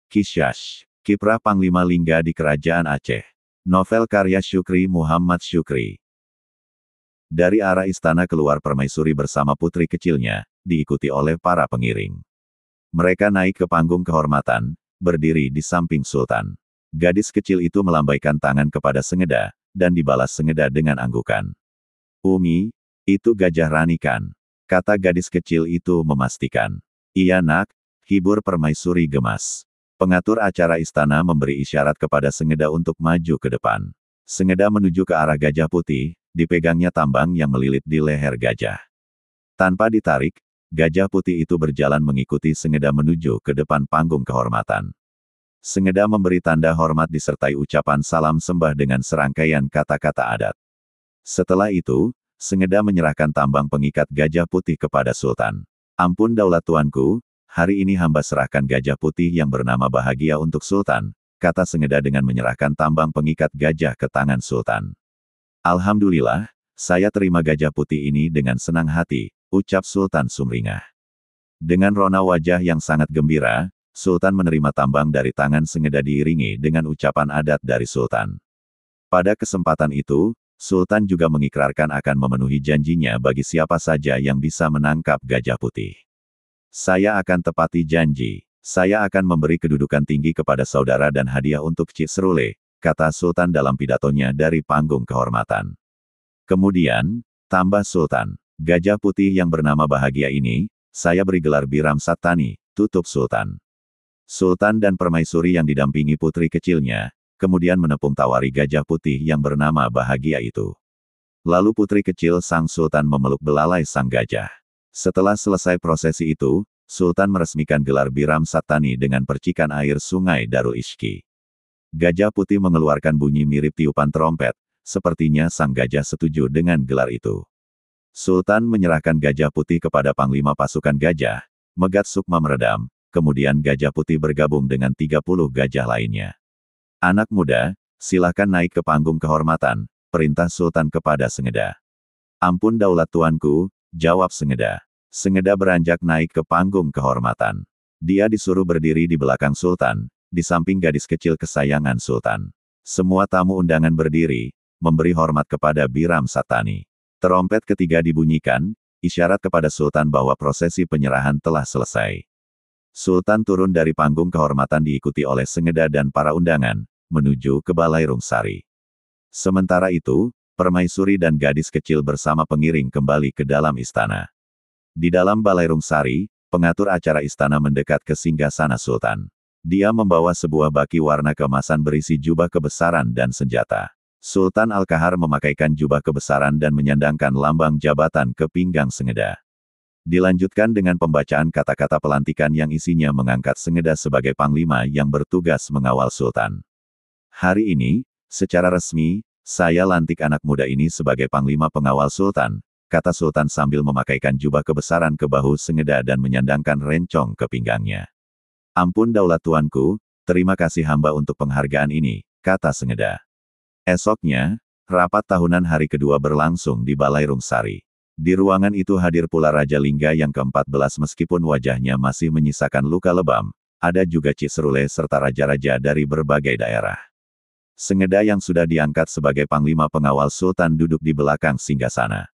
Kisyash, Kiprah Panglima Lingga di Kerajaan Aceh. Novel karya Syukri Muhammad Syukri. Dari arah istana keluar permaisuri bersama putri kecilnya, diikuti oleh para pengiring. Mereka naik ke panggung kehormatan, berdiri di samping sultan. Gadis kecil itu melambaikan tangan kepada Sengeda, dan dibalas Sengeda dengan anggukan. Umi, itu Gajah Rani kan? Kata gadis kecil itu memastikan. Iya nak, hibur permaisuri gemas. Pengatur acara istana memberi isyarat kepada Sengeda untuk maju ke depan. Sengeda menuju ke arah gajah putih, dipegangnya tambang yang melilit di leher gajah. Tanpa ditarik, gajah putih itu berjalan mengikuti Sengeda menuju ke depan panggung kehormatan. Sengeda memberi tanda hormat disertai ucapan salam sembah dengan serangkaian kata-kata adat. Setelah itu, Sengeda menyerahkan tambang pengikat gajah putih kepada Sultan. Ampun daulat tuanku, hari ini hamba serahkan gajah putih yang bernama Bahagia untuk Sultan, kata Sengeda dengan menyerahkan tambang pengikat gajah ke tangan Sultan. Alhamdulillah, saya terima gajah putih ini dengan senang hati, ucap Sultan sumringah. Dengan rona wajah yang sangat gembira, Sultan menerima tambang dari tangan Sengeda diiringi dengan ucapan adat dari Sultan. Pada kesempatan itu, Sultan juga mengikrarkan akan memenuhi janjinya bagi siapa saja yang bisa menangkap gajah putih. Saya akan tepati janji. Saya akan memberi kedudukan tinggi kepada saudara dan hadiah untuk Cik Serule, kata Sultan dalam pidatonya dari panggung kehormatan. Kemudian, tambah Sultan, gajah putih yang bernama Bahagia ini, saya beri gelar Biram Sattani, tutup Sultan. Sultan dan permaisuri yang didampingi putri kecilnya, kemudian menepung tawari gajah putih yang bernama Bahagia itu. Lalu putri kecil sang Sultan memeluk belalai sang gajah. Setelah selesai prosesi itu, Sultan meresmikan gelar Biram Sattani dengan percikan air sungai Darul Ishki. Gajah putih mengeluarkan bunyi mirip tiupan trompet, sepertinya sang gajah setuju dengan gelar itu. Sultan menyerahkan gajah putih kepada Panglima Pasukan Gajah, Megat Sukma meredam, kemudian gajah putih bergabung dengan 30 gajah lainnya. Anak muda, silakan naik ke panggung kehormatan, perintah Sultan kepada Sengeda. Ampun daulat tuanku, jawab Sengeda. Sengeda beranjak naik ke panggung kehormatan. Dia disuruh berdiri di belakang Sultan, di samping gadis kecil kesayangan Sultan. Semua tamu undangan berdiri, memberi hormat kepada Biram Sattani. Terompet ketiga dibunyikan, isyarat kepada Sultan bahwa prosesi penyerahan telah selesai. Sultan turun dari panggung kehormatan diikuti oleh Sengeda dan para undangan, menuju ke Balairung Sari. Sementara itu, permaisuri dan gadis kecil bersama pengiring kembali ke dalam istana. Di dalam Balairung Sari, pengatur acara istana mendekat ke singgasana Sultan. Dia membawa sebuah baki warna keemasan berisi jubah kebesaran dan senjata. Sultan Al-Kahar memakaikan jubah kebesaran dan menyandangkan lambang jabatan ke pinggang Sengeda. Dilanjutkan dengan pembacaan kata-kata pelantikan yang isinya mengangkat Sengeda sebagai panglima yang bertugas mengawal Sultan. Hari ini, secara resmi, saya lantik anak muda ini sebagai panglima pengawal Sultan, kata Sultan sambil memakaikan jubah kebesaran ke bahu Sengeda dan menyandangkan rencong ke pinggangnya. Ampun daulat tuanku, terima kasih hamba untuk penghargaan ini, kata Sengeda. Esoknya, rapat tahunan hari kedua berlangsung di Balairung Sari. Di ruangan itu hadir pula Raja Lingga yang ke-14 meskipun wajahnya masih menyisakan luka lebam, ada juga Cik Serule serta raja-raja dari berbagai daerah. Sengeda yang sudah diangkat sebagai panglima pengawal Sultan duduk di belakang singgasana.